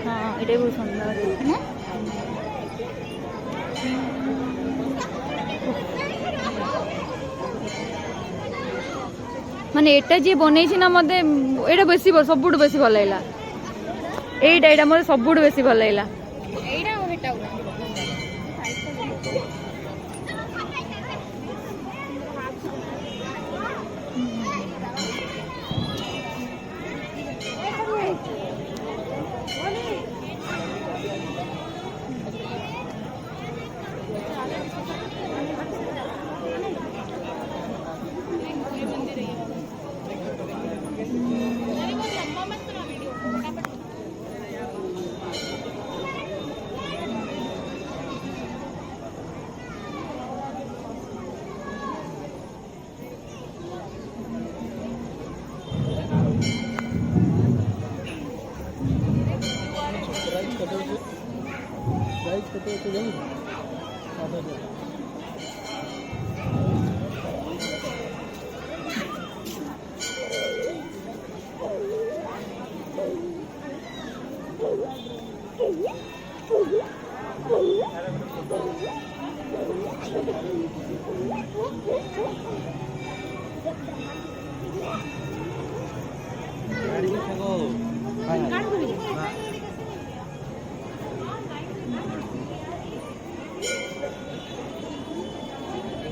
हाँ ये बहुत सुंदर है माने एटा जी बनै छी ना मते एटा बेसी सबुड बेसी भल लागला एटा मते सबुड बेसी भल लागला एटा और एटा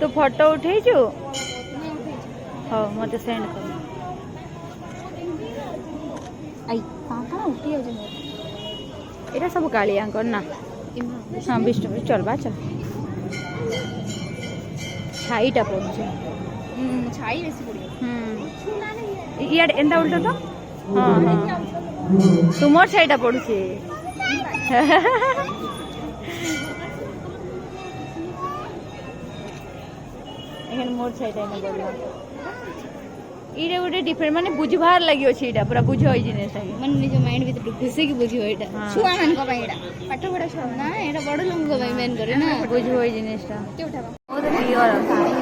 तो फोटो उठे जो हाँ मत सेंड कर आई कहाँ उठी एटा सब कालिया ना हाँ विष्णु चल बा चल छाईटा पड़े छाई बेसी पड़े इयाडे एंता उल्टा तो हाँ हाँ तुमर छाईटा पड़ुछे मोर छाईटा ने बोलला इरे गोटे डिफरेंट माने बुझबार लागि अछि इटा पूरा बुझ होई जिनेस माने निज माइंड भीतर घुसे की बुझियो इटा छुआ मान को बाईडा पाठ पढा छ ना एटा बड़ लोग को बाई मेन करे ना बुझ होई जिनेसटा के उठाबा ओ तो क्लियर